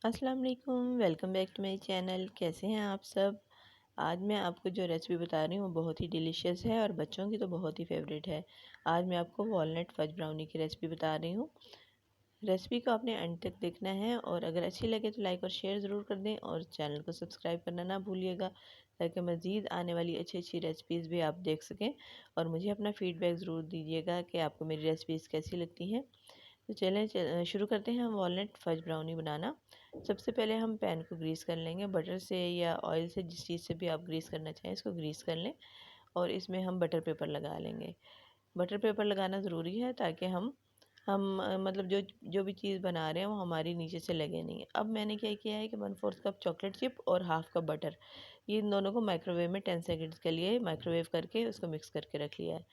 अस्सलाम वालेकुम, welcome back to my channel. कैसे हैं आप सब। आज मैं आपको जो रेसिपी बता रही हूँ वो बहुत ही डिलीशियस है और बच्चों की तो बहुत ही फेवरेट है। आज मैं आपको वॉलनट फज ब्राउनी की रेसिपी बता रही हूँ। रेसिपी को आपने एंड तक देखना है और अगर अच्छी लगे तो लाइक और शेयर ज़रूर कर दें और चैनल को सब्सक्राइब करना ना भूलिएगा, ताकि मज़ीद आने वाली अच्छी अच्छी रेसिपीज़ भी आप देख सकें। और मुझे अपना फ़ीडबैक ज़रूर दीजिएगा कि आपको मेरी रेसिपीज़ कैसी लगती हैं। तो चलें शुरू करते हैं हम वॉलनट फज ब्राउनी बनाना। सबसे पहले हम पैन को ग्रीस कर लेंगे, बटर से या ऑयल से, जिस चीज़ से भी आप ग्रीस करना चाहें इसको ग्रीस कर लें। और इसमें हम बटर पेपर लगा लेंगे। बटर पेपर लगाना ज़रूरी है ताकि मतलब जो जो भी चीज़ बना रहे हैं वो हमारी नीचे से लगे नहीं। अब मैंने क्या किया है कि 1/4 कप चॉकलेट चिप और हाफ़ कप बटर, ये इन दोनों को माइक्रोवेव में 10 सेकंड्स के लिए माइक्रोवेव करके उसको मिक्स करके रख लिया है।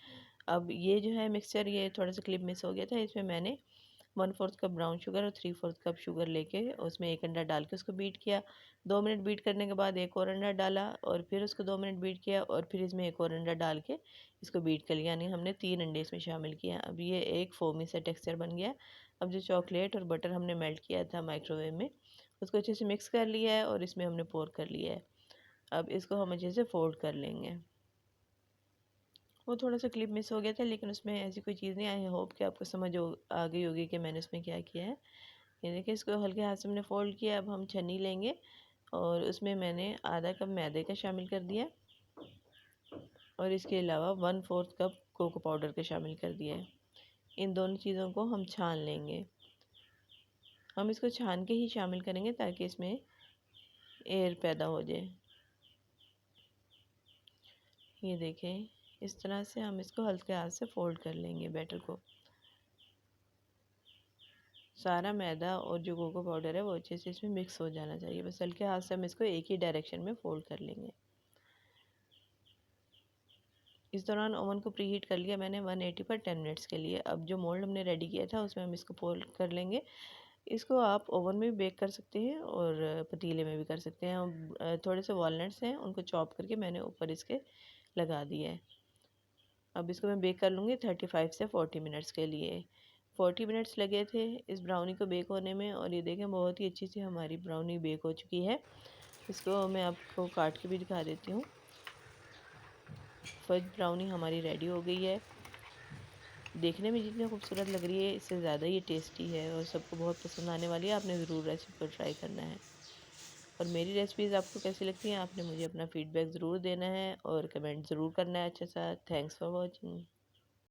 अब ये जो है मिक्सचर, ये थोड़ा सा क्लिप मिस हो गया था, इसमें मैंने 1/4 कप ब्राउन शुगर और 3/4 कप शुगर लेके उसमें एक अंडा डाल के उसको बीट किया। 2 मिनट बीट करने के बाद एक और अंडा डाला और फिर उसको 2 मिनट बीट किया और फिर इसमें एक और अंडा डाल के इसको बीट कर लिया, यानी हमने 3 अंडे इसमें शामिल किया। अब ये एक फोमी सा टेक्सचर बन गया। अब जो चॉकलेट और बटर हमने मेल्ट किया था माइक्रोवेव में, उसको अच्छे से मिक्स कर लिया है और इसमें हमने पोर कर लिया है। अब इसको हम अच्छे से फोल्ड कर लेंगे। वो थोड़ा सा क्लिप मिस हो गया था, लेकिन उसमें ऐसी कोई चीज़ नहीं। आई होप कि आपको समझ आ गई होगी कि मैंने उसमें क्या किया है। ये देखिए, इसको हल्के हाथ से हमने फ़ोल्ड किया। अब हम छन्नी लेंगे और उसमें मैंने आधा कप मैदे का शामिल कर दिया और इसके अलावा 1/4 कप कोको पाउडर का शामिल कर दिया है। इन दोनों चीज़ों को हम छान लेंगे। हम इसको छान के ही शामिल करेंगे ताकि इसमें एयर पैदा हो जाए। ये देखें, इस तरह से हम इसको हल्के हाथ से फ़ोल्ड कर लेंगे बैटर को। सारा मैदा और जो कोको पाउडर है वो अच्छे से इसमें मिक्स हो जाना चाहिए। बस हल्के हाथ से हम इसको एक ही डायरेक्शन में फ़ोल्ड कर लेंगे। इस दौरान ओवन को प्रीहीट कर लिया मैंने 180 पर 10 मिनट्स के लिए। अब जो मोल्ड हमने रेडी किया था उसमें हम इसको फोल्ड कर लेंगे। इसको आप ओवन में भी बेक कर सकते हैं और पतीले में भी कर सकते हैं। थोड़े से वॉलनट्स हैं, उनको चॉप करके मैंने ऊपर इसके लगा दिया है। अब इसको मैं बेक कर लूँगी 35 से 40 मिनट्स के लिए। 40 मिनट्स लगे थे इस ब्राउनी को बेक होने में और ये देखें बहुत ही अच्छी सी हमारी ब्राउनी बेक हो चुकी है। इसको मैं आपको काट के भी दिखा देती हूँ। फज ब्राउनी हमारी रेडी हो गई है। देखने में जितनी खूबसूरत लग रही है, इससे ज़्यादा ये टेस्टी है और सबको बहुत पसंद आने वाली है। आपने ज़रूर रेसिपी को ट्राई करना है। और मेरी रेसिपीज़ आपको कैसी लगती हैं, आपने मुझे अपना फ़ीडबैक ज़रूर देना है और कमेंट ज़रूर करना है अच्छा सा। Thanks for watching.